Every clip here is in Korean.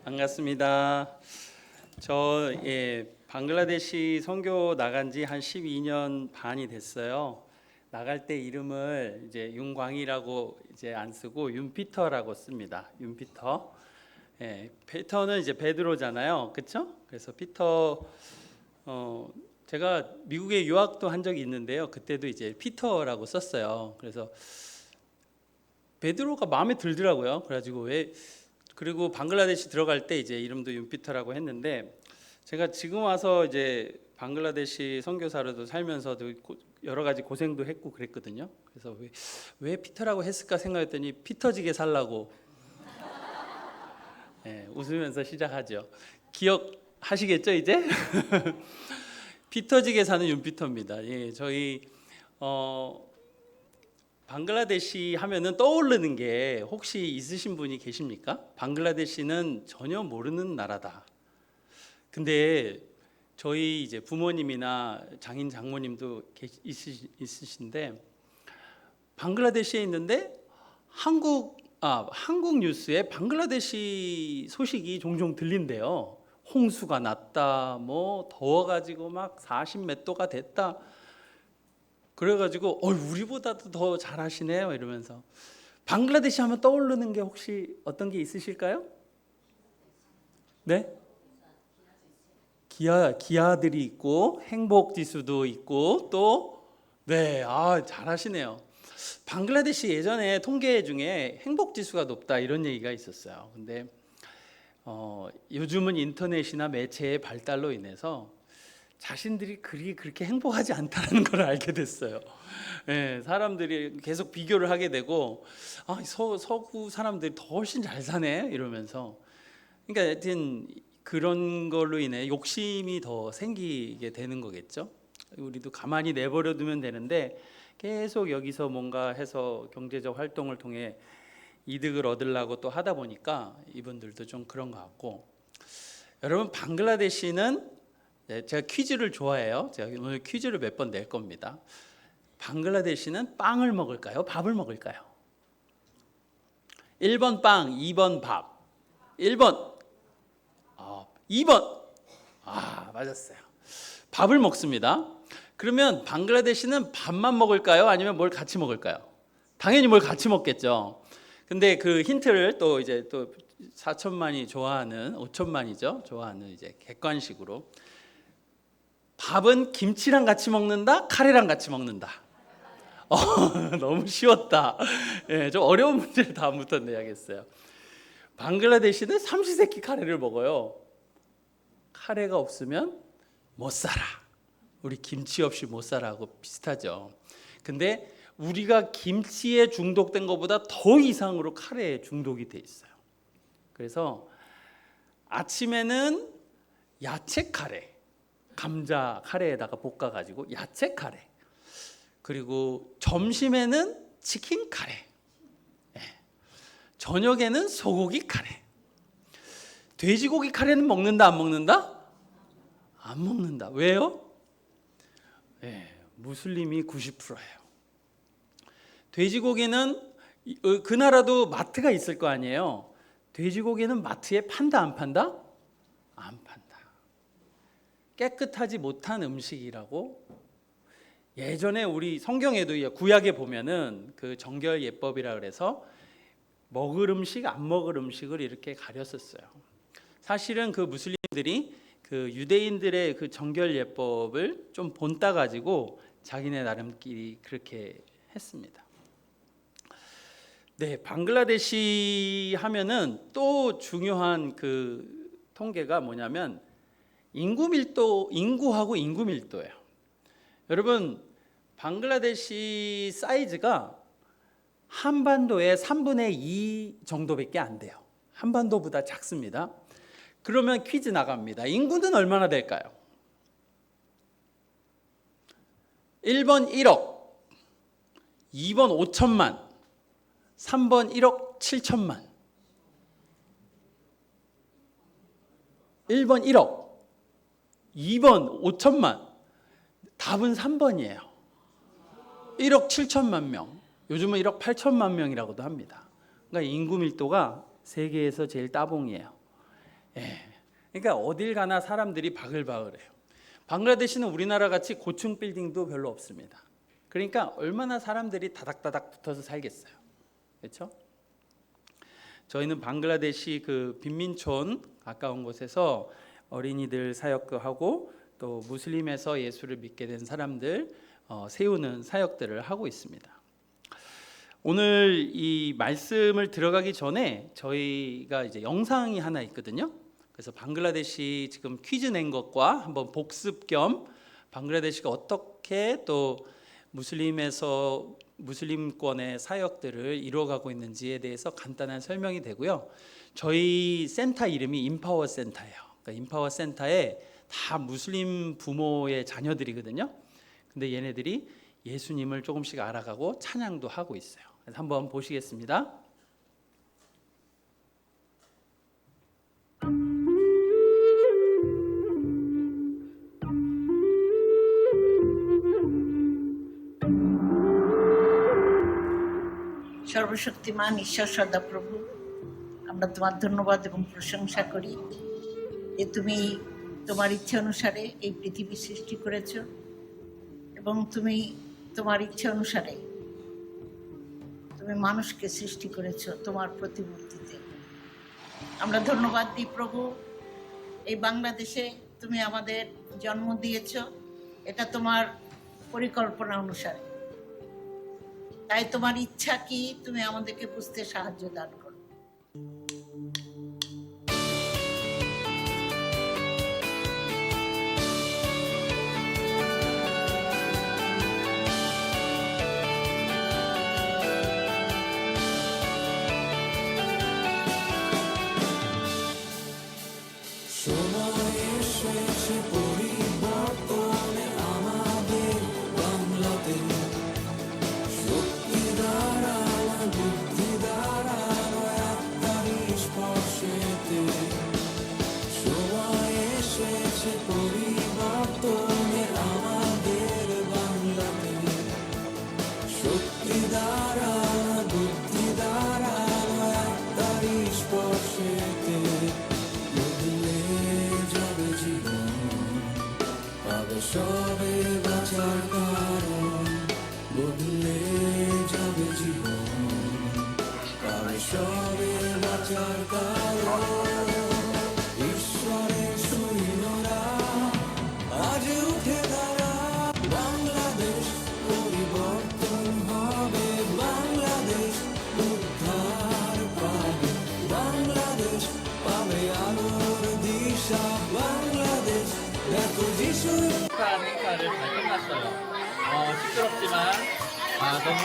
반갑습니다. 방글라데시 선교 나간 지 한 12년 반이 됐어요. 나갈 때 이름을 이제 윤광희라고 이제 안 쓰고 윤피터라고 씁니다. 윤피터. 피터는 이제 베드로잖아요. 그렇죠? 그래서 피터 제가 미국에 유학도 한 적이 있는데요. 그때도 이제 피터라고 썼어요. 그래서 베드로가 마음에 들더라고요. 그래가지고 그리고 방글라데시 들어갈 때 이제 이름도 윤피터라고 했는데, 제가 지금 와서 이제 방글라데시 선교사로도 살면서도 여러 가지 고생도 했고 그랬거든요. 그래서 왜 피터라고 했을까 생각했더니 피터지게 살라고 웃으면서 시작하죠. 기억하시겠죠 이제? 피터지게 사는 윤피터입니다. 저희 방글라데시 하면은 떠오르는 게 혹시 있으신 분이 계십니까? 방글라데시는 전혀 모르는 나라다. 근데 저희 이제 부모님이나 장인 장모님도 있으신데 방글라데시에 있는데 한국 뉴스에 방글라데시 소식이 종종 들린대요. 홍수가 났다, 뭐 더워가지고 막 40 몇 도가 됐다. 그래가지고 우리보다도 더 잘하시네요 이러면서. 방글라데시 하면 떠오르는 게 혹시 어떤 게 있으실까요? 네? 기아들이 있고 행복 지수도 있고 잘하시네요. 방글라데시 예전에 통계 중에 행복 지수가 높다 이런 얘기가 있었어요. 근데 요즘은 인터넷이나 매체의 발달로 인해서 자신들이 그렇게 행복하지 않다는 걸 알게 됐어요. 사람들이 계속 비교를 하게 되고 서구 사람들이 더 훨씬 잘 사네 이러면서. 그러니까 하여튼 그런 걸로 인해 욕심이 더 생기게 되는 거겠죠. 우리도 가만히 내버려 두면 되는데 계속 여기서 뭔가 해서 경제적 활동을 통해 이득을 얻으려고 또 하다 보니까 이분들도 좀 그런 것 같고. 여러분, 방글라데시는 제가 퀴즈를 좋아해요. 제가 오늘 퀴즈를 몇 번 낼 겁니다. 방글라데시는 빵을 먹을까요? 밥을 먹을까요? 1번 빵, 2번 밥. 1번 2번 맞았어요. 밥을 먹습니다. 그러면 방글라데시는 밥만 먹을까요? 아니면 뭘 같이 먹을까요? 당연히 뭘 같이 먹겠죠. 근데 그 힌트를 또 4천만이 좋아하는 5천만이죠. 좋아하는 이제 객관식으로. 밥은 김치랑 같이 먹는다, 카레랑 같이 먹는다. 너무 쉬웠다. 좀 어려운 문제를 다음부터 내야겠어요. 방글라데시는 삼시세끼 카레를 먹어요. 카레가 없으면 못 살아. 우리 김치 없이 못 살아하고 비슷하죠. 근데 우리가 김치에 중독된 것보다 더 이상으로 카레에 중독이 돼 있어요. 그래서 아침에는 야채 카레, 감자 카레에다가 볶아가지고 야채 카레. 그리고 점심에는 치킨 카레. 저녁에는 소고기 카레. 돼지고기 카레는 먹는다 안 먹는다? 안 먹는다. 왜요? 무슬림이 90%예요. 돼지고기는 그 나라도 마트가 있을 거 아니에요. 돼지고기는 마트에 판다 안 판다? 안 판다. 깨끗하지 못한 음식이라고. 예전에 우리 성경에도 구약에 보면은 그 정결 예법이라 그래서 먹을 음식 안 먹을 음식을 이렇게 가렸었어요. 사실은 그 무슬림들이 그 유대인들의 그 정결 예법을 좀 본따 가지고 자기네 나름끼리 그렇게 했습니다. 방글라데시 하면은 또 중요한 그 통계가 뭐냐면 인구하고 인구 밀도예요. 여러분, 방글라데시 사이즈가 한반도의 3분의 2 정도밖에 안 돼요. 한반도보다 작습니다. 그러면 퀴즈 나갑니다. 인구는 얼마나 될까요? 1번 1억, 2번 5천만, 3번 1억 7천만. 1번 1억, 2번 5천만. 답은 3번이에요. 1억 7천만 명. 요즘은 1억 8천만 명이라고도 합니다. 그러니까 인구 밀도가 세계에서 제일 따봉이에요. 예. 그러니까 어딜 가나 사람들이 바글바글해요. 방글라데시는 우리나라 같이 고층 빌딩도 별로 없습니다. 그러니까 얼마나 사람들이 다닥다닥 붙어서 살겠어요. 그렇죠? 저희는 방글라데시 그 빈민촌 가까운 곳에서 어린이들 사역도 하고 또 무슬림에서 예수를 믿게 된 사람들 세우는 사역들을 하고 있습니다. 오늘 이 말씀을 들어가기 전에 저희가 이제 영상이 하나 있거든요. 그래서 방글라데시 지금 퀴즈 낸 것과 한번 복습 겸 방글라데시가 어떻게 또 무슬림권의 사역들을 이루어가고 있는지에 대해서 간단한 설명이 되고요. 저희 센터 이름이 임파워 센터예요. 그러니까 임파워 센터에 다 무슬림 부모의 자녀들이거든요. 근데 얘네들이 예수님을 조금씩 알아가고 찬양도 하고 있어요. 그래서 한번 보시겠습니다. সর্বশক্তিমান ঈশ্বর সদাপ্রভু, আমরা তোমার ধন্যবাদ এবং প্রশংসা করি যে তুমি তোমার ইচ্ছা অনুসারে এই পৃথিবী সৃষ্টি করেছ এবং তুমি তোমার ইচ্ছা অনুসারে তুমি মানুষকে সৃষ্টি করেছ তোমার প্রতিমূর্তিতে। আমরা ধন্যবাদ দিই প্রভু, এই বাংলাদেশে তুমি আমাদের জন্ম দিয়েছ, এটা তোমার পরিকল্পনা অনুসারে। তাই তোমার ইচ্ছা কি তুমি আমাদেরকে বুঝতে সাহায্য দান করো। সবে বাঁচার কারণ বদলে যাবে জীবন, পাবে সবে বাঁচার কারণ। ঈশ্বরের সৈন্যরা আজ উঠে দাঁড়া, বাংলাদেশ পরিবর্তন হবে, বাংলাদেশ উদ্ধার পাবে, বাংলাদেশ পাবে আলোর দিশা, বাংলাদেশ দেখো যিশু। 행사를 잘 끝났어요. 시끄럽지만 너무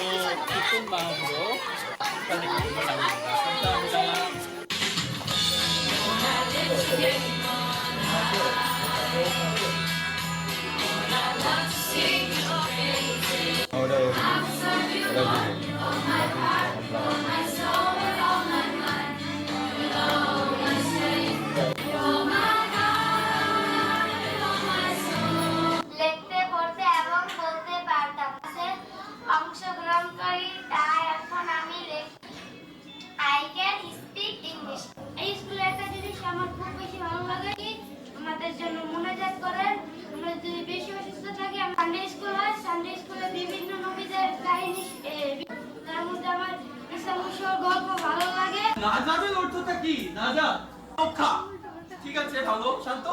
기쁜 마음으로 축하를 나갑니다. 감사합니다. অংশগ্রহণকারী তাই এখন আমি I can speak English. এই স্কুলে একটা জিনিস আমার খুব বেশি ভালো লাগে কি আমাদের জন্য মোনাজাত করেন। আমরা যদি বেশি অসুস্থ থাকি সানডে স্কুল হয়, সানডে স্কুলে বিভিন্ন নবীদের কাহিনী, তার মধ্যে আমার ঈসা মুসার গল্প ভালো লাগে। নাজাতের অর্থটা কি? নাজাত রক্ষা। ঠিক আছে, ভালো শান্ত।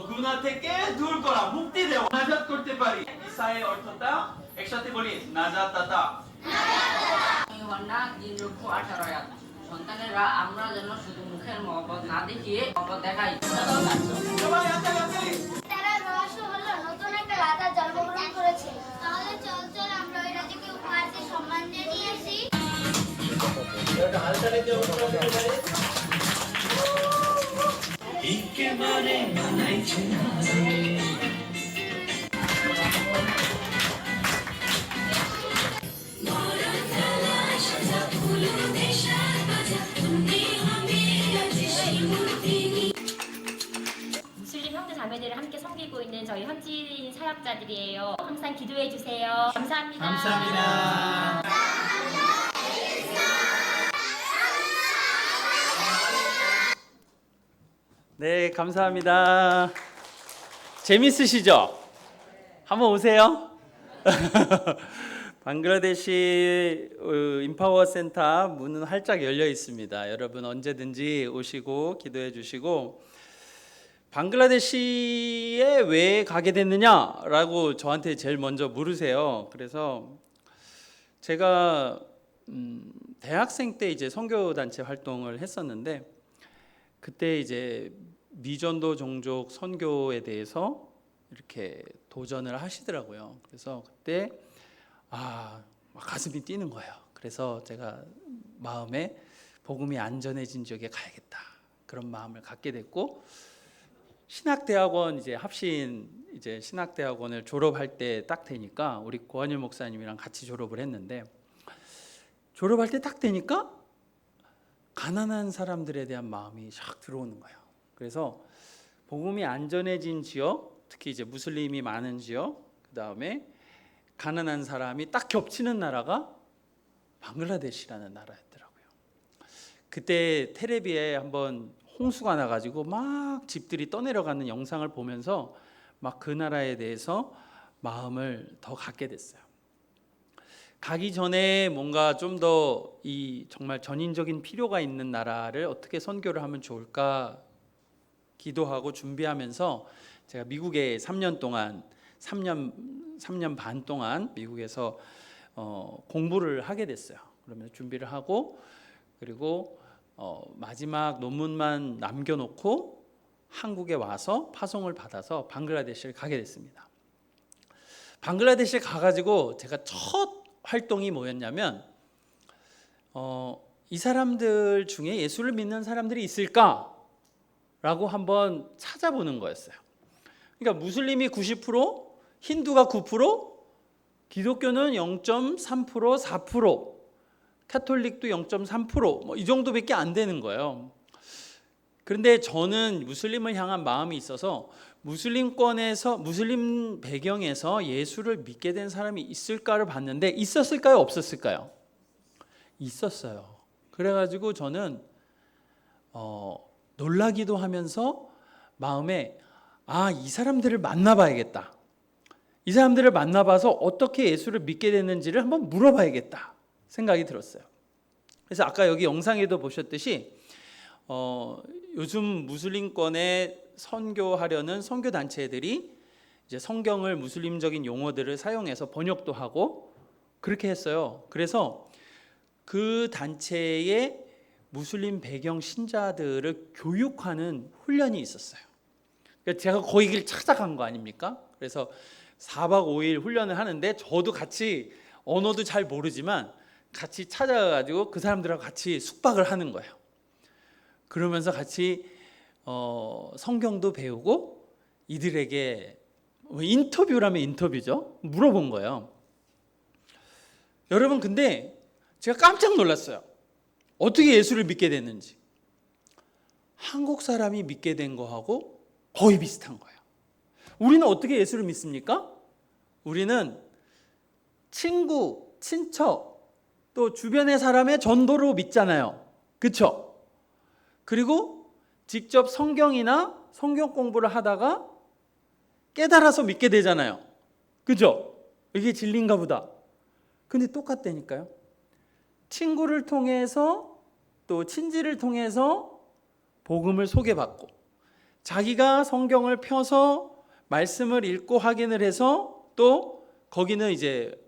গুনাহ থেকে দূর করা, মুক্তি দেওয়া, নাজাত করতে পারি। ঈসার অর্থটা একসাথে বলি, নাজাতাতা। ইউহান্না 3:18 সন্তানেরা আমরা যেন শুধু মুখের মহব্বত না দেখিয়ে মহব্বত দেখাই। সবাই হাততালি। তারা রহস্য হলো নতুন একটা রাজা জন্মগ্রহণ করেছে। তাহলে চল চল আমরা ওই রাজাকে উপহার দিয়ে সম্মান দিয়ে নিয়ে আসি। এটা হালতালি দিয়ে উত্তর দিতে পারে। একেবারে মানাইছে না 무슬림 형제 자매들을 함께 섬기고 있는 저희 현지인 사역자들이에요. 항상 기도해 주세요. 감사합니다. 감사합니다. 네, 감사합니다. 재밌으시죠? 한번 오세요. 방글라데시 인파워 센터 문은 활짝 열려 있습니다. 여러분 언제든지 오시고 기도해 주시고, 방글라데시에 왜 가게 됐느냐라고 저한테 제일 먼저 물으세요. 그래서 제가 대학생 때 이제 선교 단체 활동을 했었는데, 그때 이제 미전도 종족 선교에 대해서 이렇게 도전을 하시더라고요. 그래서 그때 막 가슴이 뛰는 거예요. 그래서 제가 마음에 복음이 안전해진 지역에 가야겠다, 그런 마음을 갖게 됐고, 신학대학원 이제 합신 이제 신학대학원을 졸업할 때 딱 되니까 우리 고한일 목사님이랑 같이 졸업을 했는데, 졸업할 때 딱 되니까 가난한 사람들에 대한 마음이 샥 들어오는 거예요. 그래서 복음이 안전해진 지역, 특히 이제 무슬림이 많은 지역, 그 다음에 가난한 사람이 딱 겹치는 나라가 방글라데시라는 나라였더라고요. 그때 텔레비에 한번 홍수가 나가지고 막 집들이 떠내려가는 영상을 보면서 막 그 나라에 대해서 마음을 더 갖게 됐어요. 가기 전에 뭔가 좀 더 이 정말 전인적인 필요가 있는 나라를 어떻게 선교를 하면 좋을까 기도하고 준비하면서 제가 미국에 3년 반 동안 미국에서 공부를 하게 됐어요. 그러면 준비를 하고, 그리고 마지막 논문만 남겨놓고 한국에 와서 파송을 받아서 방글라데시를 가게 됐습니다. 방글라데시에 가가지고 제가 첫 활동이 뭐였냐면, 이 사람들 중에 예수를 믿는 사람들이 있을까? 라고 한번 찾아보는 거였어요. 그러니까 무슬림이 90%, 힌두가 9%, 기독교는 0.3%, 4%, 카톨릭도 0.3%, 뭐 이 정도밖에 안 되는 거예요. 그런데 저는 무슬림을 향한 마음이 있어서 무슬림권에서, 무슬림 배경에서 예수를 믿게 된 사람이 있을까를 봤는데, 있었을까요? 없었을까요? 있었어요. 그래가지고 저는 놀라기도 하면서 마음에 이 사람들을 만나봐야겠다, 이 사람들을 만나봐서 어떻게 예수를 믿게 됐는지를 한번 물어봐야겠다 생각이 들었어요. 그래서 아까 여기 영상에도 보셨듯이 요즘 무슬림권에 선교하려는 선교 단체들이 이제 성경을 무슬림적인 용어들을 사용해서 번역도 하고 그렇게 했어요. 그래서 그 단체의 무슬림 배경 신자들을 교육하는 훈련이 있었어요. 그러니까 제가 거기를 찾아간 거 아닙니까? 그래서 4박 5일 훈련을 하는데, 저도 같이 언어도 잘 모르지만 같이 찾아가지고 그 사람들하고 같이 숙박을 하는 거예요. 그러면서 같이 성경도 배우고 이들에게 인터뷰라면 인터뷰죠. 물어본 거예요. 여러분, 근데 제가 깜짝 놀랐어요. 어떻게 예수를 믿게 됐는지. 한국 사람이 믿게 된 거하고 거의 비슷한 거예요. 우리는 어떻게 예수를 믿습니까? 우리는 친구, 친척, 또 주변의 사람의 전도로 믿잖아요. 그렇죠? 그리고 직접 성경이나 성경 공부를 하다가 깨달아서 믿게 되잖아요. 그죠? 이게 진리인가 보다. 근데 똑같다니까요. 친구를 통해서, 또 친지를 통해서 복음을 소개받고, 자기가 성경을 펴서 말씀을 읽고 확인을 해서, 또 거기는 이제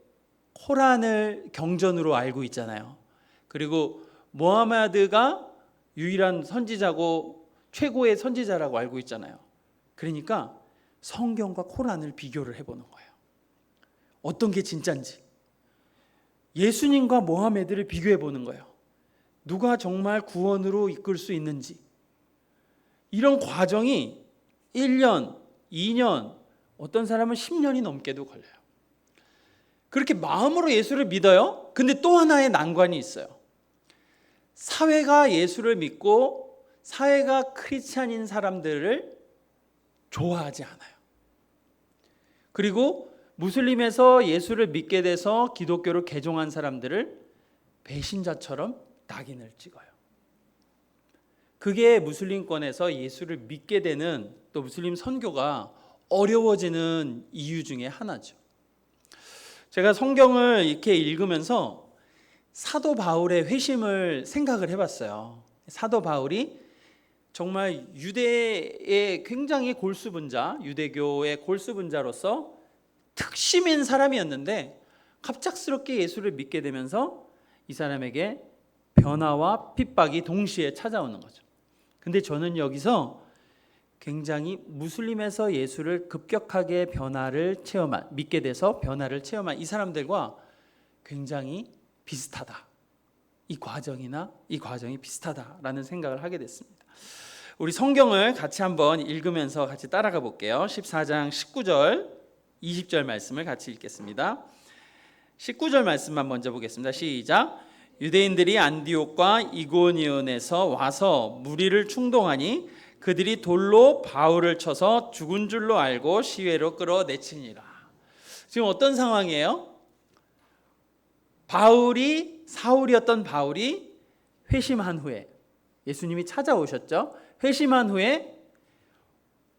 코란을 경전으로 알고 있잖아요. 그리고 모하메드가 유일한 선지자고 최고의 선지자라고 알고 있잖아요. 그러니까 성경과 코란을 비교를 해보는 거예요. 어떤 게 진짜인지. 예수님과 모하메드를 비교해 보는 거예요. 누가 정말 구원으로 이끌 수 있는지. 이런 과정이 1년, 2년, 어떤 사람은 10년이 넘게도 걸려요. 그렇게 마음으로 예수를 믿어요. 근데 또 하나의 난관이 있어요. 사회가 예수를 믿고 사회가 크리스찬인 사람들을 좋아하지 않아요. 그리고 무슬림에서 예수를 믿게 돼서 기독교를 개종한 사람들을 배신자처럼 낙인을 찍어요. 그게 무슬림권에서 예수를 믿게 되는, 또 무슬림 선교가 어려워지는 이유 중에 하나죠. 제가 성경을 이렇게 읽으면서 사도 바울의 회심을 생각을 해봤어요. 사도 바울이 정말 유대의 굉장히 골수분자, 유대교의 골수분자로서 특심인 사람이었는데 갑작스럽게 예수를 믿게 되면서 이 사람에게 변화와 핍박이 동시에 찾아오는 거죠. 근데 저는 여기서 굉장히 무슬림에서 예수를 급격하게 믿게 돼서 변화를 체험한 이 사람들과 굉장히 비슷하다. 이 과정이 비슷하다라는 생각을 하게 됐습니다. 우리 성경을 같이 한번 읽으면서 같이 따라가 볼게요. 14장 19절, 20절 말씀을 같이 읽겠습니다. 19절 말씀만 먼저 보겠습니다. 시작. 유대인들이 안디옥과 이고니온에서 와서 무리를 충동하니 그들이 돌로 바울을 쳐서 죽은 줄로 알고 시외로 끌어내치니라. 지금 어떤 상황이에요? 사울이었던 바울이 회심한 후에, 예수님이 찾아오셨죠. 회심한 후에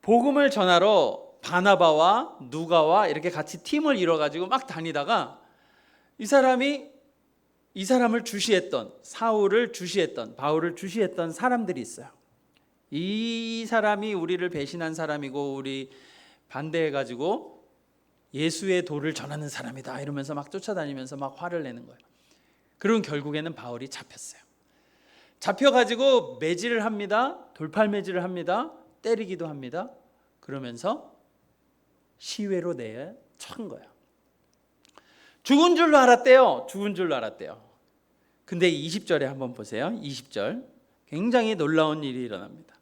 복음을 전하러 바나바와 누가와 이렇게 같이 팀을 이뤄가지고 막 다니다가 이 사람을 주시했던, 사울을 주시했던, 바울을 주시했던 사람들이 있어요. 이 사람이 우리를 배신한 사람이고 우리 반대해가지고 예수의 도를 전하는 사람이다 이러면서 막 쫓아다니면서 막 화를 내는 거예요. 그리고 결국에는 바울이 잡혔어요. 잡혀가지고 매질을 합니다. 돌팔매질을 합니다. 때리기도 합니다. 그러면서 시외로 내친 거예요. 죽은 줄로 알았대요. 근데 20절에 한번 보세요. 20절. 굉장히 놀라운 일이 일어납니다.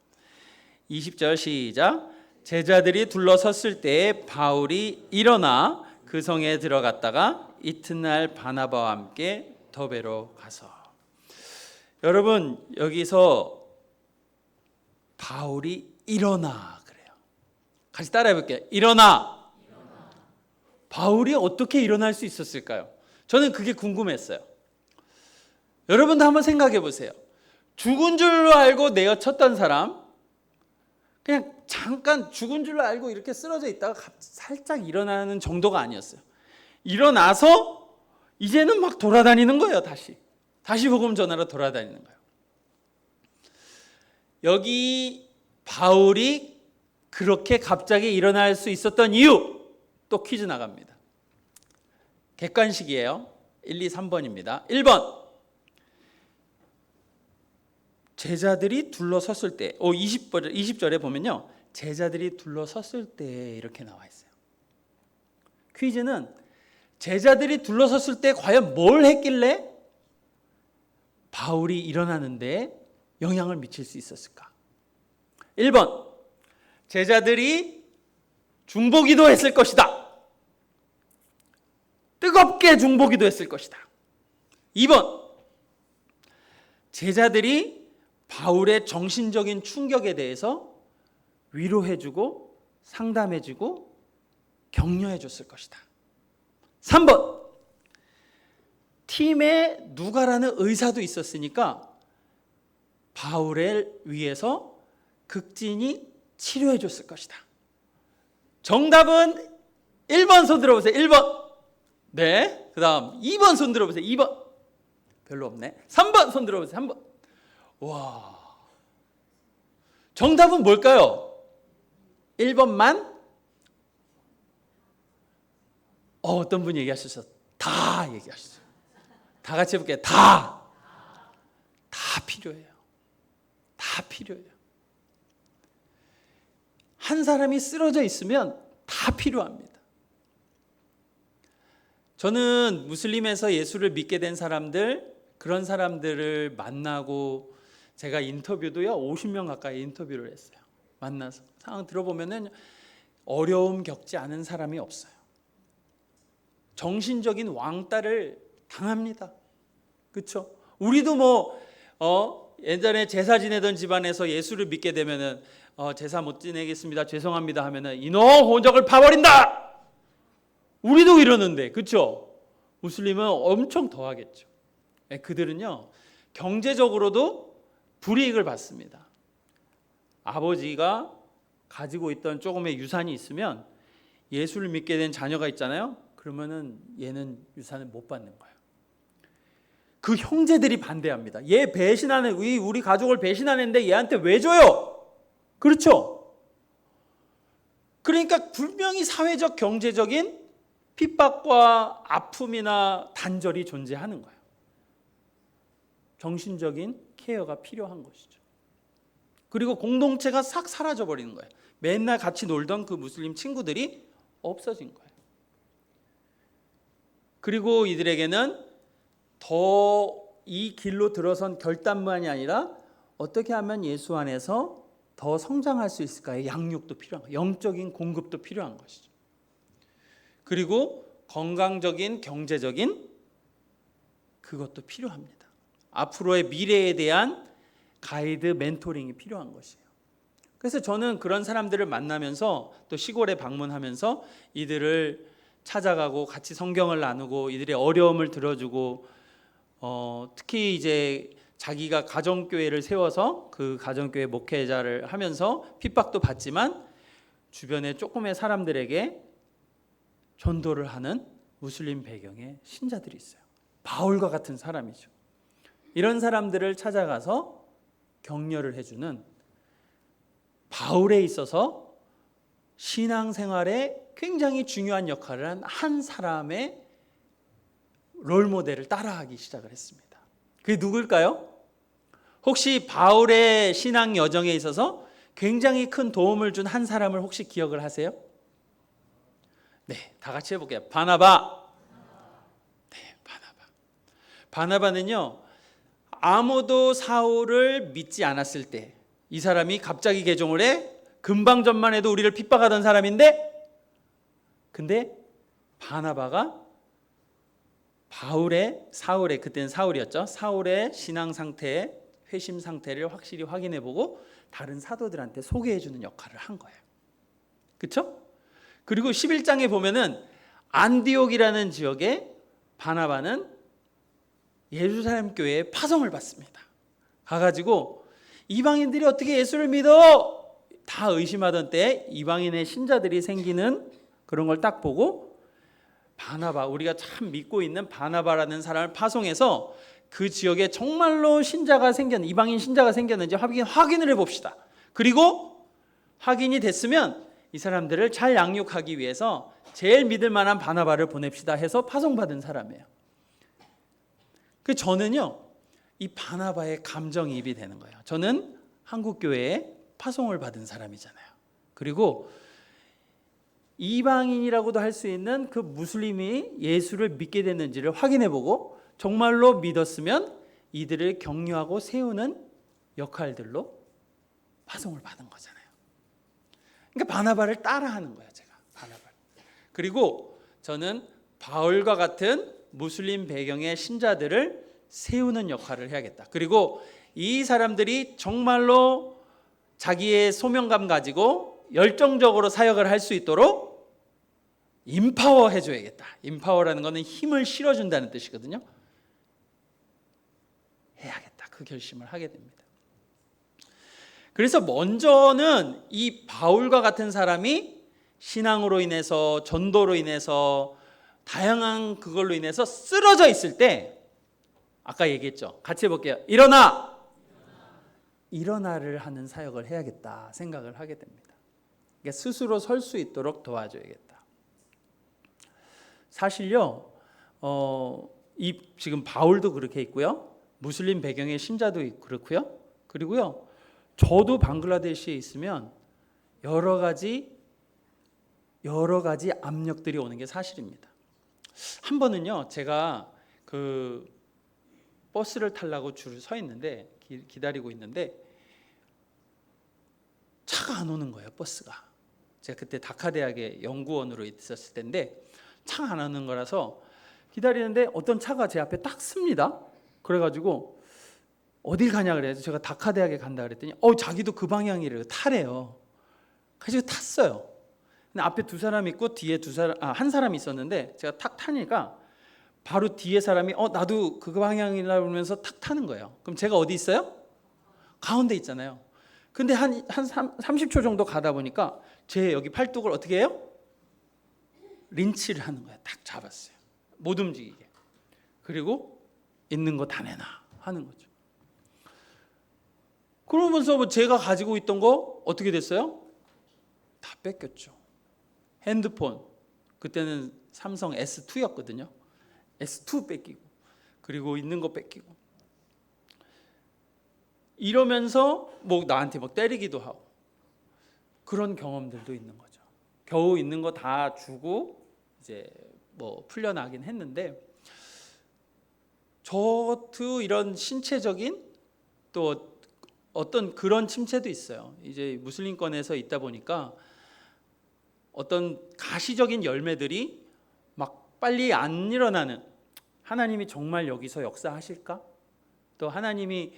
20절 시작. 제자들이 둘러섰을 때 바울이 일어나 그 성에 들어갔다가 이튿날 바나바와 함께 더베로 가서. 여러분, 여기서 바울이 일어나 그래요. 같이 따라해 볼게요. 일어나. 바울이 어떻게 일어날 수 있었을까요? 저는 그게 궁금했어요. 여러분도 한번 생각해 보세요. 죽은 줄로 알고 내어쳤던 사람, 그냥 잠깐 죽은 줄로 알고 이렇게 쓰러져 있다가 살짝 일어나는 정도가 아니었어요. 일어나서 이제는 막 돌아다니는 거예요. 다시 복음 전하러 돌아다니는 거예요. 여기 바울이 그렇게 갑자기 일어날 수 있었던 이유, 또 퀴즈 나갑니다. 객관식이에요. 1, 2, 3번입니다. 1번. 제자들이 둘러섰을 때, 20절에 보면요. 제자들이 둘러섰을 때 이렇게 나와 있어요. 퀴즈는 제자들이 둘러섰을 때 과연 뭘 했길래 바울이 일어나는데 영향을 미칠 수 있었을까? 1번. 제자들이 중보기도 했을 것이다. 뜨겁게 중보기도 했을 것이다. 2번. 제자들이 바울의 정신적인 충격에 대해서 위로해주고 상담해주고 격려해줬을 것이다. 3번. 팀에 누가라는 의사도 있었으니까 바울을 위해서 극진히 치료해줬을 것이다. 정답은 1번 손 들어보세요. 1번. 네. 그 다음 2번 손 들어보세요. 2번. 별로 없네. 3번 손 들어보세요. 3번. 와. 정답은 뭘까요? 1번만? 어떤 분이 얘기하셨어요? 다 얘기하셨어요. 다 같이 해볼게요. 다 필요해요. 다 필요해요. 한 사람이 쓰러져 있으면 다 필요합니다. 저는 무슬림에서 예수를 믿게 된 사람들, 그런 사람들을 만나고 제가 인터뷰도요 50명 가까이 인터뷰를 했어요. 만나서 상황 들어보면은 어려움 겪지 않은 사람이 없어요. 정신적인 왕따를 당합니다. 그렇죠? 우리도 예전에 제사 지내던 집안에서 예수를 믿게 되면은 제사 못 지내겠습니다. 죄송합니다 하면은 이놈 혼적을 파버린다. 우리도 이러는데, 그렇죠? 무슬림은 엄청 더하겠죠. 그들은요 경제적으로도 불이익을 받습니다. 아버지가 가지고 있던 조금의 유산이 있으면 예수를 믿게 된 자녀가 있잖아요. 그러면은 얘는 유산을 못 받는 거예요. 그 형제들이 반대합니다. 얘 배신하는, 우리 가족을 배신하는데 얘한테 왜 줘요? 그렇죠? 그러니까 분명히 사회적 경제적인 핍박과 아픔이나 단절이 존재하는 거예요. 정신적인 케어가 필요한 것이죠. 그리고 공동체가 싹 사라져 버리는 거예요. 맨날 같이 놀던 그 무슬림 친구들이 없어진 거예요. 그리고 이들에게는 더 이 길로 들어선 결단만이 아니라 어떻게 하면 예수 안에서 더 성장할 수 있을까의 양육도 필요한 거예요. 영적인 공급도 필요한 것이죠. 그리고 건강적인 경제적인 그것도 필요합니다. 앞으로의 미래에 대한 가이드, 멘토링이 필요한 것이에요. 그래서 저는 그런 사람들을 만나면서 또 시골에 방문하면서 이들을 찾아가고 같이 성경을 나누고 이들의 어려움을 들어주고 특히 이제 자기가 가정교회를 세워서 그 가정교회 목회자를 하면서 핍박도 받지만 주변에 조금의 사람들에게 전도를 하는 무슬림 배경의 신자들이 있어요. 바울과 같은 사람이죠. 이런 사람들을 찾아가서 격려를 해주는, 바울에 있어서 신앙생활에 굉장히 중요한 역할을 한 사람의 롤모델을 따라하기 시작을 했습니다. 그게 누굴까요? 혹시 바울의 신앙 여정에 있어서 굉장히 큰 도움을 준 한 사람을 혹시 기억을 하세요? 네, 다 같이 해볼게요. 바나바. 네, 바나바는요, 아무도 사울을 믿지 않았을 때 이 사람이 갑자기 개종을 해. 금방 전만 해도 우리를 핍박하던 사람인데, 근데 바나바가 사울의 그때는 사울이었죠. 사울의 신앙 상태, 회심 상태를 확실히 확인해보고 다른 사도들한테 소개해주는 역할을 한 거예요. 그렇죠? 그리고 11장에 보면은 안디옥이라는 지역에 바나바는 예루살렘 교회에 파송을 받습니다. 가가지고 이방인들이 어떻게 예수를 믿어? 다 의심하던 때 이방인의 신자들이 생기는 그런 걸 딱 보고 바나바, 우리가 참 믿고 있는 바나바라는 사람을 파송해서 그 지역에 정말로 신자가 생겼는지, 이방인 신자가 생겼는지 확인을 해봅시다. 그리고 확인이 됐으면 이 사람들을 잘 양육하기 위해서 제일 믿을 만한 바나바를 보냅시다 해서 파송받은 사람이에요. 그 저는요, 이 바나바의 감정이입이 되는 거예요. 저는 한국 교회에 파송을 받은 사람이잖아요. 그리고 이방인이라고도 할 수 있는 그 무슬림이 예수를 믿게 됐는지를 확인해보고 정말로 믿었으면 이들을 격려하고 세우는 역할들로 파송을 받은 거잖아요. 그러니까 바나바를 따라하는 거예요, 제가. 바나바를. 그리고 저는 바울과 같은 무슬림 배경의 신자들을 세우는 역할을 해야겠다. 그리고 이 사람들이 정말로 자기의 소명감 가지고 열정적으로 사역을 할 수 있도록 임파워 해줘야겠다. 임파워라는 것은 힘을 실어준다는 뜻이거든요. 해야겠다. 그 결심을 하게 됩니다. 그래서 먼저는 이 바울과 같은 사람이 신앙으로 인해서, 전도로 인해서, 다양한 그걸로 인해서 쓰러져 있을 때, 아까 얘기했죠. 같이 해볼게요. 일어나를 하는 사역을 해야겠다 생각을 하게 됩니다. 그러니까 스스로 설 수 있도록 도와줘야겠다. 사실요, 이 지금 바울도 그렇게 있고요, 무슬림 배경의 신자도 그렇고요, 그리고요, 저도 방글라데시에 있으면 여러 가지 압력들이 오는 게 사실입니다. 한 번은요, 제가 그 버스를 타려고 줄을 서 있는데 기다리고 있는데 차가 안 오는 거예요, 버스가. 제가 그때 다카 대학의 연구원으로 있었을 때인데 차가 안 오는 거라서 기다리는데 어떤 차가 제 앞에 딱 씁니다. 그래가지고 어딜 가냐 그래서 제가 다카 대학에 간다 그랬더니 자기도 그 방향이래요. 타래요. 그래서 탔어요. 근데 앞에 두 사람 있고 뒤에 한 사람이 있었는데 제가 탁 타니까 바로 뒤에 사람이 나도 그 방향이라 그러면서 탁 타는 거예요. 그럼 제가 어디 있어요? 가운데 있잖아요. 근데 한 30초 정도 가다 보니까 제 여기 팔뚝을 어떻게 해요? 린치를 하는 거예요. 딱 잡았어요. 못 움직이게. 그리고 있는 거 다 내놔 하는 거죠. 그러면서 뭐 제가 가지고 있던 거 어떻게 됐어요? 다 뺏겼죠. 핸드폰, 그때는 삼성 S2였거든요. S2 뺏기고, 그리고 있는 거 뺏기고, 이러면서 뭐 나한테 막 때리기도 하고, 그런 경험들도 있는 거죠. 겨우 있는 거 다 주고 이제 뭐 풀려나긴 했는데, 저도 이런 신체적인 또 어떤 그런 침체도 있어요. 이제 무슬림권에서 있다 보니까 어떤 가시적인 열매들이 막 빨리 안 일어나는, 하나님이 정말 여기서 역사하실까? 또 하나님이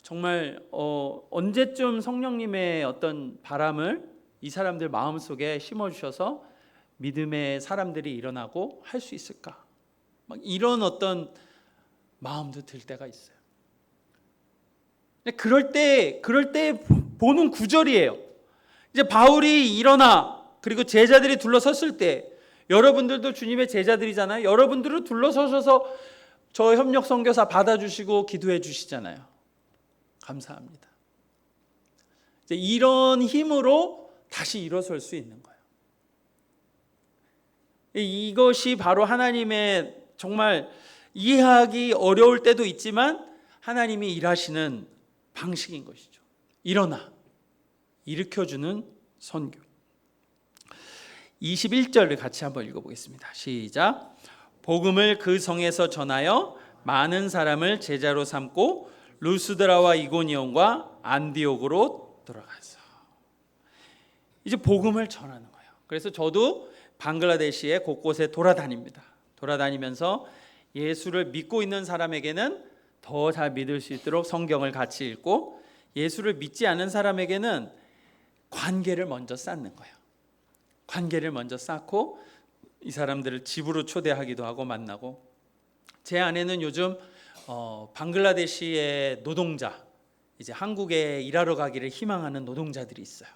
정말 언제쯤 성령님의 어떤 바람을 이 사람들 마음속에 심어주셔서 믿음의 사람들이 일어나고 할 수 있을까? 막 이런 어떤 마음도 들 때가 있어요. 그럴 때 보는 구절이에요. 이제 바울이 일어나 그리고 제자들이 둘러섰을 때, 여러분들도 주님의 제자들이잖아요. 여러분들을 둘러서셔서 저 협력 선교사 받아주시고 기도해 주시잖아요. 감사합니다. 이제 이런 힘으로 다시 일어설 수 있는 거예요. 이것이 바로 하나님의 정말 이해하기 어려울 때도 있지만 하나님이 일하시는 방식인 것이죠. 일어나 일으켜주는 선교. 21절을 같이 한번 읽어보겠습니다. 시작. 복음을 그 성에서 전하여 많은 사람을 제자로 삼고 루스드라와 이고니온과 안디옥으로 돌아가서 이제 복음을 전하는 거예요. 그래서 저도 방글라데시의 곳곳에 돌아다닙니다. 돌아다니면서 예수를 믿고 있는 사람에게는 더 잘 믿을 수 있도록 성경을 같이 읽고, 예수를 믿지 않은 사람에게는 관계를 먼저 쌓는 거예요. 관계를 먼저 쌓고 이 사람들을 집으로 초대하기도 하고 만나고. 제 안에는 요즘 방글라데시의 노동자, 이제 한국에 일하러 가기를 희망하는 노동자들이 있어요.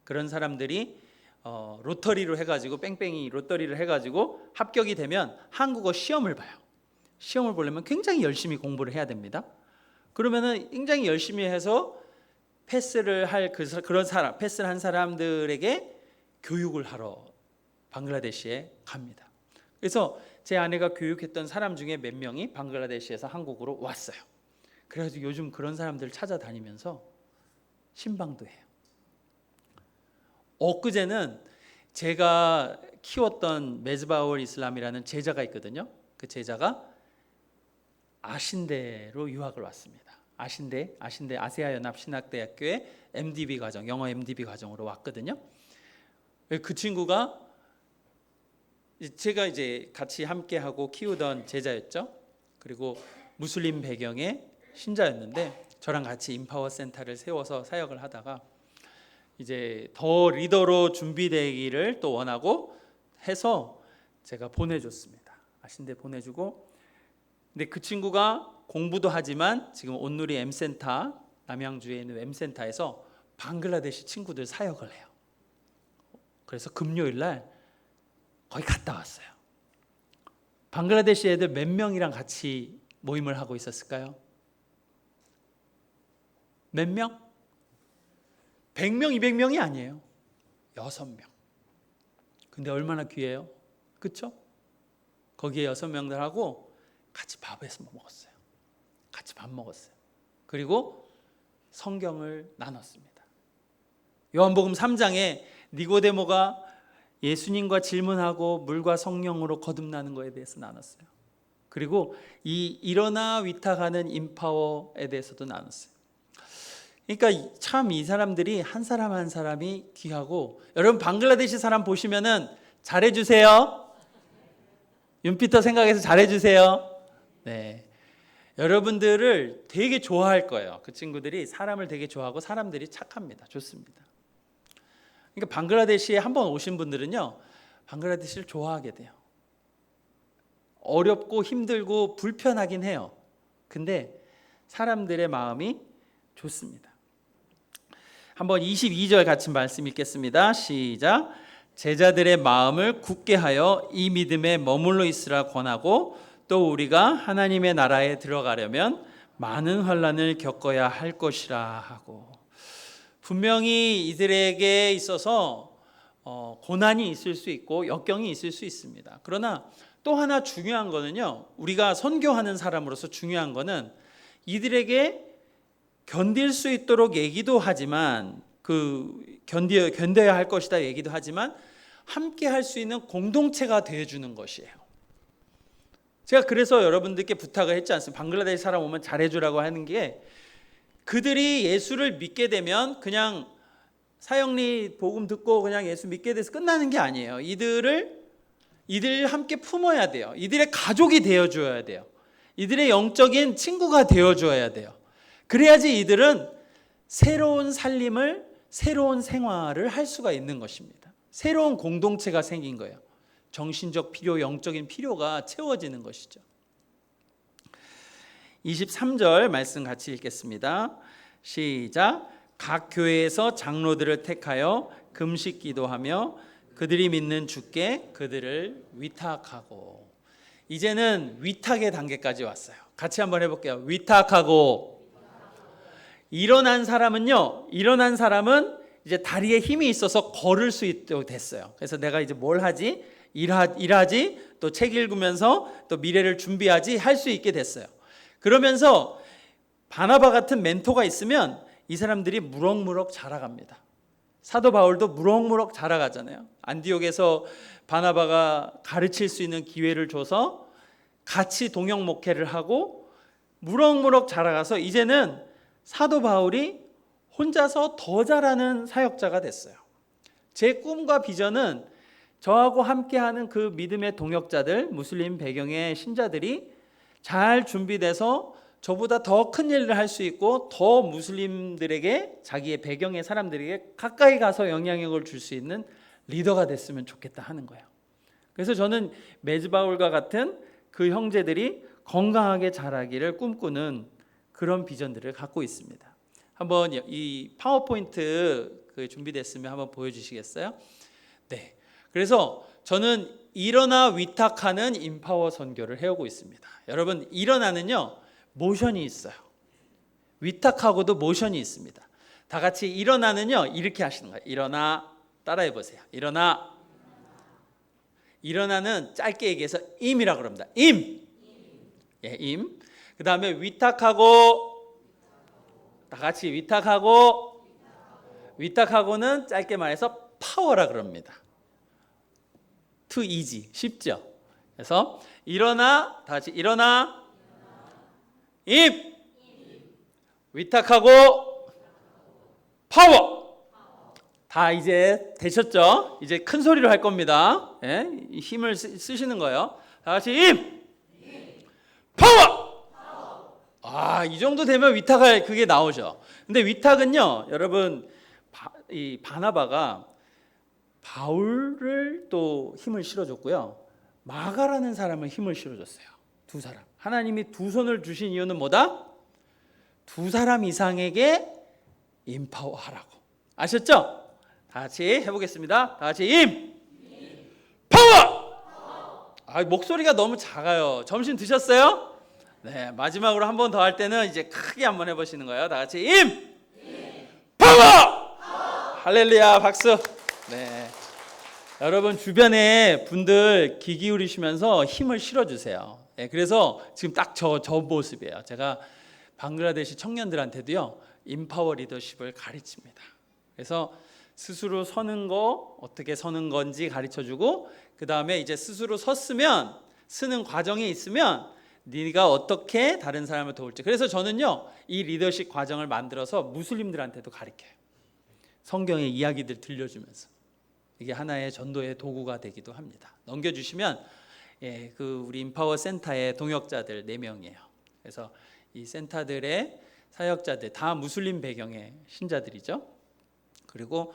그런 사람들이 로터리로 해가지고 뺑뺑이 로터리를 해가지고 합격이 되면 한국어 시험을 봐요. 시험을 보려면 굉장히 열심히 공부를 해야 됩니다. 그러면은 굉장히 열심히 해서 패스를 할 그런 사람, 패스를 한 사람들에게 교육을 하러 방글라데시에 갑니다. 그래서 제 아내가 교육했던 사람 중에 몇 명이 방글라데시에서 한국으로 왔어요. 그래서 요즘 그런 사람들 찾아다니면서 신방도 해요. 엊그제는 제가 키웠던 메즈바울 이슬람이라는 제자가 있거든요. 그 제자가 아신대로 유학을 왔습니다. 아신대 아시아 연합 신학대학교의 MDB 과정, 영어 MDB 과정으로 왔거든요. 그 친구가 제가 이제 같이 함께 하고 키우던 제자였죠. 그리고 무슬림 배경의 신자였는데 저랑 같이 인파워 센터를 세워서 사역을 하다가 이제 더 리더로 준비되기를 또 원하고 해서 제가 보내줬습니다. 아신대 보내주고, 근데 그 친구가 공부도 하지만 지금 온누리 M센터, 남양주에 있는 M센터에서 방글라데시 친구들 사역을 해요. 그래서 금요일 날 거기 갔다 왔어요. 방글라데시 애들 몇 명이랑 같이 모임을 하고 있었을까요? 몇 명? 100명, 200명이 아니에요. 6명. 근데 얼마나 귀해요? 그렇죠? 거기에 6명들하고 같이 밥에서 먹었어요. 같이 밥 먹었어요. 그리고 성경을 나눴습니다. 요한복음 3장에 니고데모가 예수님과 질문하고 물과 성령으로 거듭나는 것에 대해서 나눴어요. 그리고 이 일어나 위탁하는 인파워에 대해서도 나눴어요. 그러니까 참 이 사람들이 한 사람 한 사람이 귀하고, 여러분 방글라데시 사람 보시면은 잘해주세요. 윤피터 생각해서 잘해주세요. 네, 여러분들을 되게 좋아할 거예요. 그 친구들이 사람을 되게 좋아하고 사람들이 착합니다. 좋습니다. 그러니까 방글라데시에 한번 오신 분들은요, 방글라데시를 좋아하게 돼요. 어렵고 힘들고 불편하긴 해요. 근데 사람들의 마음이 좋습니다. 한번 22절 같이 말씀 읽겠습니다. 시작. 제자들의 마음을 굳게 하여 이 믿음에 머물러 있으라 권하고 또 우리가 하나님의 나라에 들어가려면 많은 환난을 겪어야 할 것이라 하고, 분명히 이들에게 있어서 고난이 있을 수 있고 역경이 있을 수 있습니다. 그러나 또 하나 중요한 거는요, 우리가 선교하는 사람으로서 중요한 거는 이들에게 견딜 수 있도록 얘기도 하지만 견뎌야 할 것이다 얘기도 하지만 함께 할 수 있는 공동체가 되어주는 것이에요. 제가 그래서 여러분들께 부탁을 했지 않습니까? 방글라데시 사람 오면 잘해주라고 하는 게, 그들이 예수를 믿게 되면 그냥 사형리 복음 듣고 그냥 예수 믿게 돼서 끝나는 게 아니에요. 이들 함께 품어야 돼요. 이들의 가족이 되어줘야 돼요. 이들의 영적인 친구가 되어줘야 돼요. 그래야지 이들은 새로운 살림을, 새로운 생활을 할 수가 있는 것입니다. 새로운 공동체가 생긴 거예요. 정신적 필요, 영적인 필요가 채워지는 것이죠. 23절 말씀 같이 읽겠습니다. 시작. 각 교회에서 장로들을 택하여 금식 기도하며 그들이 믿는 주께 그들을 위탁하고. 이제는 위탁의 단계까지 왔어요. 같이 한번 해볼게요. 위탁하고. 일어난 사람은 이제 다리에 힘이 있어서 걸을 수 있도록 됐어요. 그래서 내가 이제 뭘 하지? 일하지, 또 책 읽으면서 또 미래를 준비하지 할 수 있게 됐어요. 그러면서 바나바 같은 멘토가 있으면 이 사람들이 무럭무럭 자라갑니다. 사도 바울도 무럭무럭 자라가잖아요. 안디옥에서 바나바가 가르칠 수 있는 기회를 줘서 같이 동역 목회를 하고 무럭무럭 자라가서 이제는 사도 바울이 혼자서 더 잘하는 사역자가 됐어요. 제 꿈과 비전은 저하고 함께하는 그 믿음의 동역자들, 무슬림 배경의 신자들이 잘 준비돼서 저보다 더 큰 일을 할 수 있고 더 무슬림들에게, 자기의 배경의 사람들에게 가까이 가서 영향력을 줄 수 있는 리더가 됐으면 좋겠다 하는 거예요. 그래서 저는 메즈바울과 같은 그 형제들이 건강하게 자라기를 꿈꾸는 그런 비전들을 갖고 있습니다. 한번 이 파워포인트 준비됐으면 한번 보여주시겠어요? 네. 그래서 저는 일어나 위탁하는 인파워 선교를 해오고 있습니다. 여러분, 일어나는요 모션이 있어요. 위탁하고도 모션이 있습니다. 다 같이 일어나는요 이렇게 하시는 거예요. 일어나, 따라해 보세요. 일어나는 짧게 얘기해서 임이라고 그럽니다. 임. 예, 임. 그 다음에 위탁하고, 다 같이 위탁하고는 짧게 말해서 파워라 그럽니다. too easy, 쉽죠? 그래서 일어나, 다 같이 일어나, 임, 위탁하고, 파워. 다 이제 되셨죠? 이제 큰 소리로 할 겁니다. 예? 힘을 쓰시는 거예요. 다 같이 임, 파워. 이 정도 되면 위탁할 그게 나오죠. 근데 위탁은요, 여러분, 이 바나바가 바울을 또 힘을 실어줬고요, 마가라는 사람을 힘을 실어줬어요. 두 사람. 하나님이 두 손을 주신 이유는 뭐다? 두 사람 이상에게 임파워하라고. 아셨죠? 다 같이 해보겠습니다. 다 같이 임, 파워. 목소리가 너무 작아요. 점심 드셨어요? 네, 마지막으로 한 번 더 할 때는 이제 크게 한번 해보시는 거예요. 다 같이 임, 파워. 할렐루야, 박수. 네, 여러분 주변에 분들 귀 기울이시면서 힘을 실어주세요. 네, 그래서 지금 딱 저 모습이에요. 제가 방글라데시 청년들한테도요 인파워 리더십을 가르칩니다. 그래서 스스로 서는 거, 어떻게 서는 건지 가르쳐주고, 그 다음에 이제 스스로 섰으면, 쓰는 과정이 있으면 네가 어떻게 다른 사람을 도울지. 그래서 저는요 이 리더십 과정을 만들어서 무슬림들한테도 가르쳐요. 성경의 이야기들 들려주면서. 이게 하나의 전도의 도구가 되기도 합니다. 넘겨주시면 우리 인파워 센터의 동역자들 4명이에요. 그래서 이 센터들의 사역자들 다 무슬림 배경의 신자들이죠. 그리고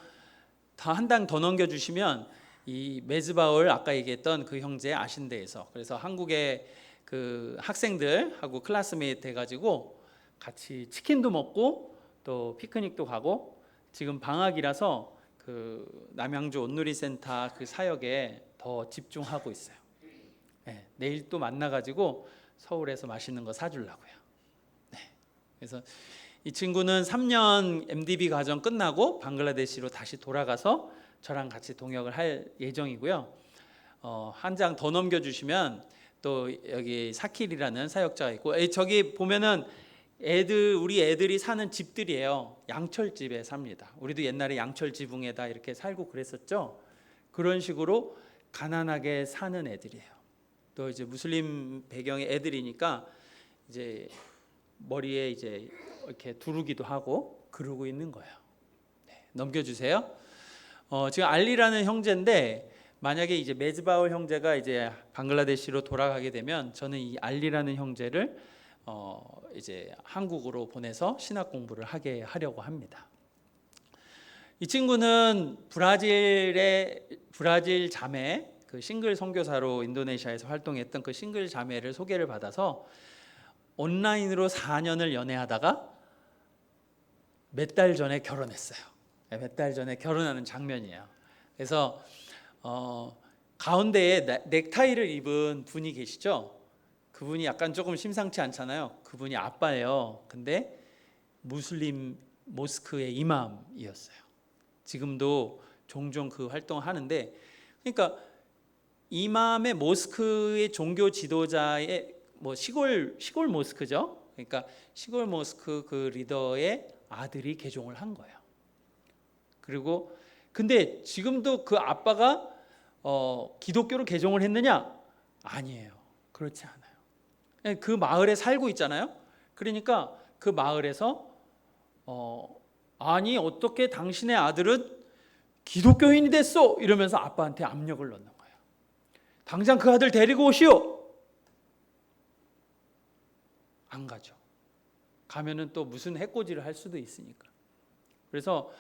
다 한 당 더 넘겨주시면 이 메즈바울, 아까 얘기했던 그 형제 아신대에서, 그래서 한국의 그 학생들하고 클래스메이트 해가지고 같이 치킨도 먹고 또 피크닉도 가고 지금 방학이라서 그 남양주 온누리센터 그 사역에 더 집중하고 있어요. 네, 내일 또 만나가지고 서울에서 맛있는 거 사주려고요. 네, 그래서 이 친구는 3년 MDB 과정 끝나고 방글라데시로 다시 돌아가서 저랑 같이 동역을 할 예정이고요. 한 장 더 넘겨주시면 또 여기 사킬이라는 사역자가 있고, 저기 보면은 우리 애들이 사는 집들이에요. 양철집에 삽니다. 우리도 옛날에 양철 지붕에다 이렇게 살고 그랬었죠. 그런 식으로 가난하게 사는 애들이에요. 또 이제 무슬림 배경의 애들이니까 이제 머리에 이제 이렇게 두르기도 하고 그러고 있는 거예요. 네, 넘겨주세요. 지금 알리라는 형제인데, 만약에 이제 메즈바울 형제가 이제 방글라데시로 돌아가게 되면 저는 이 알리라는 형제를 이제 한국으로 보내서 신학 공부를 하게 하려고 합니다. 이 친구는 브라질 자매, 그 싱글 선교사로 인도네시아에서 활동했던 그 싱글 자매를 소개를 받아서 온라인으로 4년을 연애하다가 몇 달 전에 결혼했어요. 몇 달 전에 결혼하는 장면이에요. 그래서 가운데에 넥타이를 입은 분이 계시죠. 그분이 약간 조금 심상치 않잖아요. 그분이 아빠예요. 근데 무슬림 모스크의 이맘이었어요. 지금도 종종 그 활동을 하는데, 그러니까 이맘의 모스크의 종교 지도자의 뭐 시골 모스크죠. 그러니까 시골 모스크 그 리더의 아들이 개종을 한 거예요. 그리고 근데 지금도 그 아빠가 기독교로 개종을 했느냐? 아니에요. 그렇지 않아요. 그 마을에 살고 있잖아요. 그러니까 그 마을에서 아니 어떻게 당신의 아들은 기독교인이 됐어? 이러면서 아빠한테 압력을 넣는 거예요. 당장 그 아들 데리고 오시오. 안 가죠. 가면은 또 무슨 해코지를 할 수도 있으니까. 그래서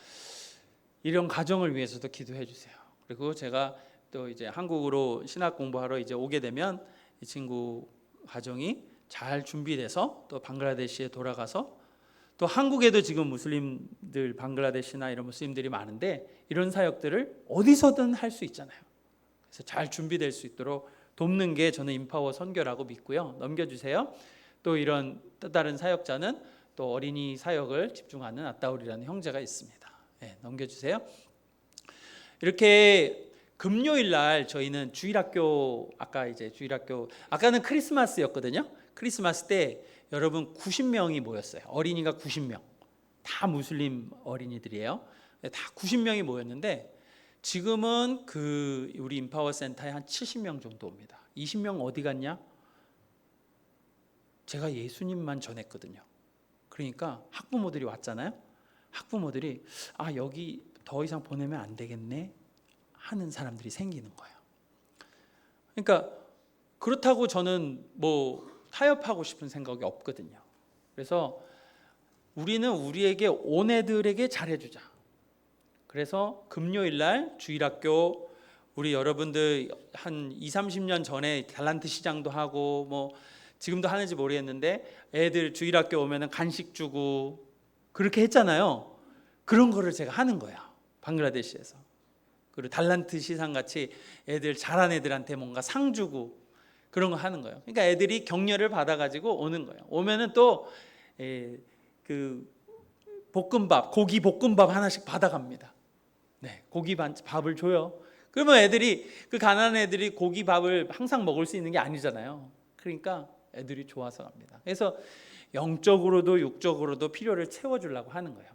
이런 가정을 위해서도 기도해 주세요. 그리고 제가 또 이제 한국으로 신학 공부하러 이제 오게 되면 이 친구 가정이 잘 준비돼서 또 방글라데시에 돌아가서, 또 한국에도 지금 무슬림들 방글라데시나 이런 무슬림들이 많은데 이런 사역들을 어디서든 할 수 있잖아요. 그래서 잘 준비될 수 있도록 돕는 게 저는 임파워 선교라고 믿고요. 넘겨주세요. 또 이런 또 다른 사역자는 또 어린이 사역을 집중하는 아따울이라는 형제가 있습니다. 네, 넘겨주세요. 이렇게 금요일 날 저희는 주일학교, 아까는 크리스마스였거든요. 크리스마스 때 여러분 90명이 모였어요. 어린이가 90명. 다 무슬림 어린이들이에요. 다 90명이 모였는데 지금은 그 우리 임파워 센터에 한 70명 정도 옵니다. 20명 어디 갔냐? 제가 예수님만 전했거든요. 그러니까 학부모들이 왔잖아요. 학부모들이 여기 더 이상 보내면 안 되겠네 하는 사람들이 생기는 거예요. 그러니까 그렇다고 저는 뭐 타협하고 싶은 생각이 없거든요. 그래서 우리는 우리에게 온 애들에게 잘해주자. 그래서 금요일 날 주일학교, 우리 여러분들 한 20-30년 전에 달란트 시장도 하고 뭐 지금도 하는지 모르겠는데 애들 주일학교 오면은 간식 주고 그렇게 했잖아요. 그런 거를 제가 하는 거예요. 방글라데시에서. 그리고 달란트 시상 같이 애들 잘한 애들한테 뭔가 상 주고 그런 거 하는 거예요. 그러니까 애들이 격려를 받아가지고 오는 거예요. 오면은 또 그 볶음밥, 고기 볶음밥 하나씩 받아갑니다. 네, 고기 밥을 줘요. 그러면 애들이 그 가난한 애들이 고기 밥을 항상 먹을 수 있는 게 아니잖아요. 그러니까 애들이 좋아서 갑니다. 그래서 영적으로도 육적으로도 필요를 채워주려고 하는 거예요.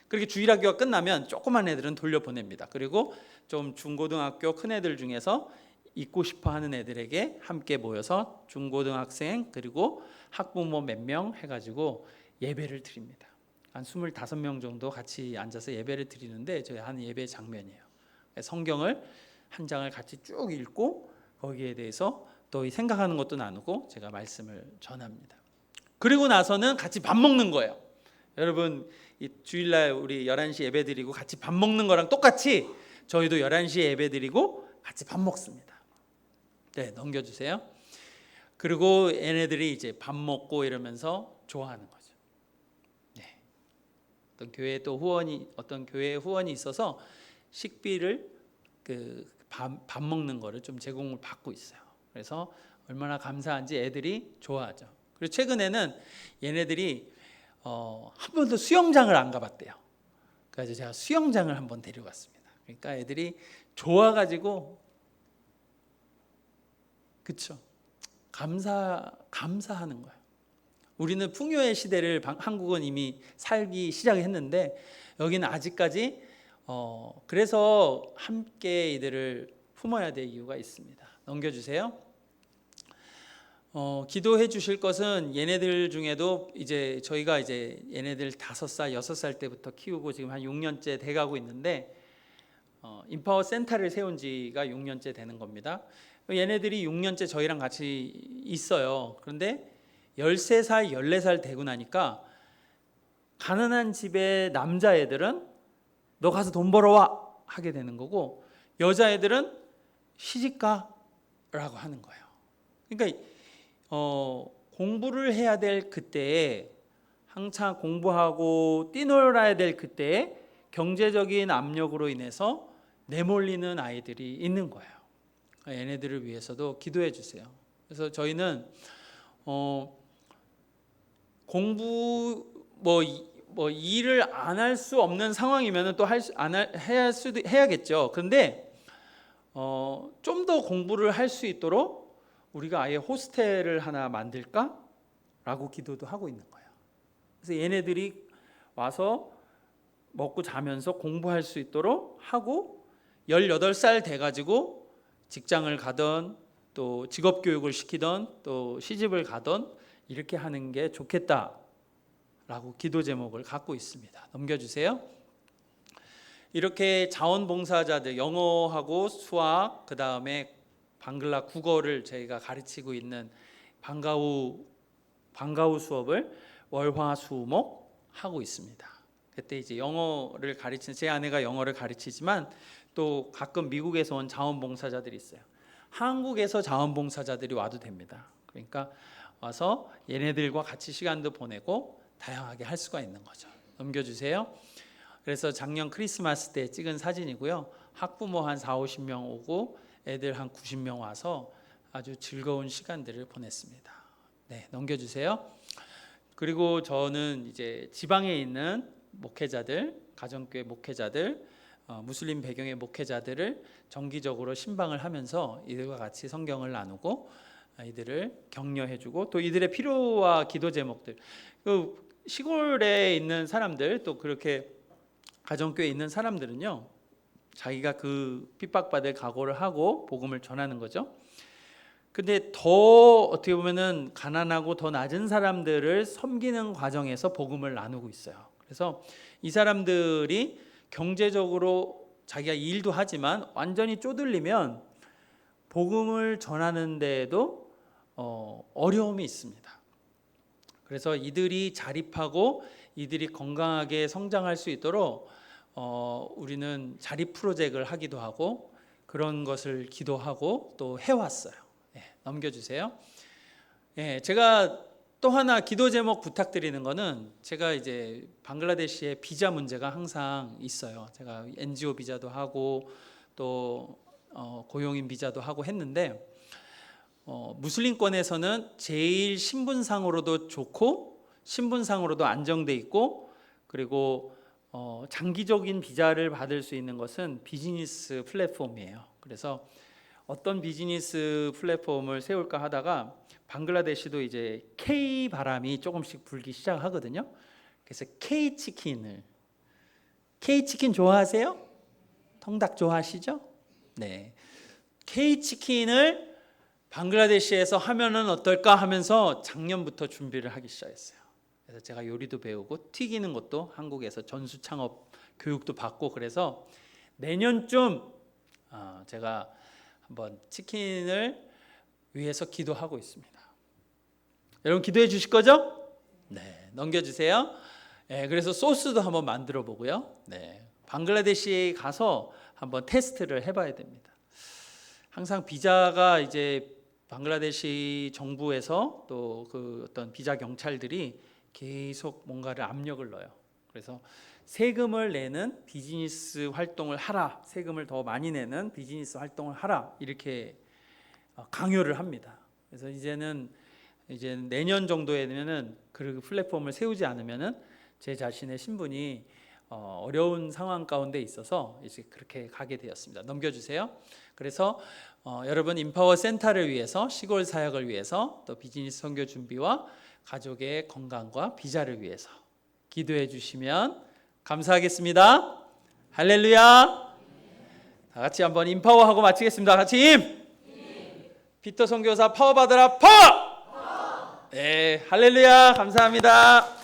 그렇게 주일학교가 끝나면 조그만 애들은 돌려보냅니다. 그리고 좀 중고등학교 큰 애들 중에서 있고 싶어 하는 애들에게 함께 모여서 중고등학생 그리고 학부모 몇 명 해가지고 예배를 드립니다. 한 25명 정도 같이 앉아서 예배를 드리는데 저희 하는 예배 장면이에요. 성경을 한 장을 같이 쭉 읽고 거기에 대해서 또 생각하는 것도 나누고 제가 말씀을 전합니다. 그리고 나서는 같이 밥 먹는 거예요. 여러분 이 주일날 우리 11시 예배 드리고 같이 밥 먹는 거랑 똑같이 저희도 11시에 예배 드리고 같이 밥 먹습니다. 네, 넘겨주세요. 그리고 얘네들이 이제 밥 먹고 이러면서 좋아하는 거죠. 네. 어떤 교회 또 후원이 어떤 교회 후원이 있어서 식비를 밥 먹는 거를 좀 제공을 받고 있어요. 그래서 얼마나 감사한지 애들이 좋아하죠. 그리고 최근에는 얘네들이 한 번도 수영장을 안 가봤대요. 그래서 제가 수영장을 한번 데려갔습니다. 그러니까 애들이 좋아가지고 그쵸? 감사하는 거예요. 우리는 풍요의 시대를 한국은 이미 살기 시작했는데 여기는 아직까지 그래서 함께 이들을 품어야 될 이유가 있습니다. 넘겨주세요. 기도해 주실 것은 얘네들 중에도 이제 저희가 이제 얘네들 5살, 6살 때부터 키우고 지금 한 6년째 돼가고 있는데 인파워 센터를 세운 지가 6년째 되는 겁니다. 얘네들이 6년째 저희랑 같이 있어요. 그런데 13살, 14살 되고 나니까 가난한 집의 남자애들은 너 가서 돈 벌어와 하게 되는 거고 여자애들은 시집가라고 하는 거예요. 그러니까 공부를 해야 될 그때에 한창 공부하고 뛰놀아야 될 그때에 경제적인 압력으로 인해서 내몰리는 아이들이 있는 거예요. 얘네들을 위해서도 기도해 주세요. 그래서 저희는 공부 일을 안 할 수 없는 상황이면 또 해야겠죠. 그런데 좀 더 공부를 할 수 있도록 우리가 아예 호스텔을 하나 만들까라고 기도도 하고 있는 거예요. 그래서 얘네들이 와서 먹고 자면서 공부할 수 있도록 하고 18살 돼가지고 직장을 가던 또 직업 교육을 시키던 또 시집을 가던 이렇게 하는 게 좋겠다라고 기도 제목을 갖고 있습니다. 넘겨주세요. 이렇게 자원봉사자들 영어하고 수학 그 다음에 방글라 국어를 저희가 가르치고 있는 방과후 수업을 월화수목 하고 있습니다. 그때 이제 영어를 가르치는 제 아내가 영어를 가르치지만 또 가끔 미국에서 온 자원봉사자들이 있어요. 한국에서 자원봉사자들이 와도 됩니다. 그러니까 와서 얘네들과 같이 시간도 보내고 다양하게 할 수가 있는 거죠. 넘겨주세요. 그래서 작년 크리스마스 때 찍은 사진이고요. 학부모 한 40-50명 오고 애들 한 90명 와서 아주 즐거운 시간들을 보냈습니다. 네, 넘겨주세요. 그리고 저는 이제 지방에 있는 목회자들, 가정교회 목회자들, 무슬림 배경의 목회자들을 정기적으로 신방을 하면서 이들과 같이 성경을 나누고 이들을 격려해주고 또 이들의 필요와 기도 제목들, 시골에 있는 사람들 또 그렇게 가정교회에 있는 사람들은요, 자기가 그 핍박받을 각오를 하고 복음을 전하는 거죠. 근데 더 어떻게 보면은 가난하고 더 낮은 사람들을 섬기는 과정에서 복음을 나누고 있어요. 그래서 이 사람들이 경제적으로 자기가 일도 하지만 완전히 쪼들리면 복음을 전하는 데에도 어려움이 있습니다. 그래서 이들이 자립하고 이들이 건강하게 성장할 수 있도록 우리는 자립 프로젝트를 하기도 하고 그런 것을 기도하고 또 해왔어요. 네, 넘겨주세요. 네, 제가 또 하나 기도 제목 부탁드리는 거는 제가 이제 방글라데시의 비자 문제가 항상 있어요. 제가 NGO 비자도 하고 또 고용인 비자도 하고 했는데 무슬림권에서는 제일 신분상으로도 좋고 신분상으로도 안정돼 있고 그리고 장기적인 비자를 받을 수 있는 것은 비즈니스 플랫폼이에요. 그래서 어떤 비즈니스 플랫폼을 세울까 하다가 방글라데시도 이제 K 바람이 조금씩 불기 시작하거든요. 그래서 K 치킨 좋아하세요? 통닭 좋아하시죠? 네. K 치킨을 방글라데시에서 하면은 어떨까 하면서 작년부터 준비를 하기 시작했어요. 그래서 제가 요리도 배우고 튀기는 것도 한국에서 전수 창업 교육도 받고 그래서 내년쯤 제가 한번 치킨을 위해서 기도하고 있습니다. 여러분 기도해 주실 거죠? 네, 넘겨주세요. 네, 그래서 소스도 한번 만들어 보고요. 네, 방글라데시에 가서 한번 테스트를 해봐야 됩니다. 항상 비자가 이제 방글라데시 정부에서 또 그 어떤 비자 경찰들이 계속 뭔가를 압력을 넣어요. 그래서 세금을 내는 비즈니스 활동을 하라, 세금을 더 많이 내는 비즈니스 활동을 하라, 이렇게 강요를 합니다. 그래서 이제는 이제 내년 정도에 되면은 그 플랫폼을 세우지 않으면은 제 자신의 신분이 어려운 상황 가운데 있어서 이제 그렇게 가게 되었습니다. 넘겨주세요. 그래서 여러분 임파워 센터를 위해서, 시골 사역을 위해서, 또 비즈니스 선교 준비와 가족의 건강과 비자를 위해서 기도해 주시면 감사하겠습니다. 할렐루야. 다 같이 한번 임파워하고 마치겠습니다. 같이 임. 피터 선교사 파워 받으라 파워. 네, 할렐루야. 감사합니다.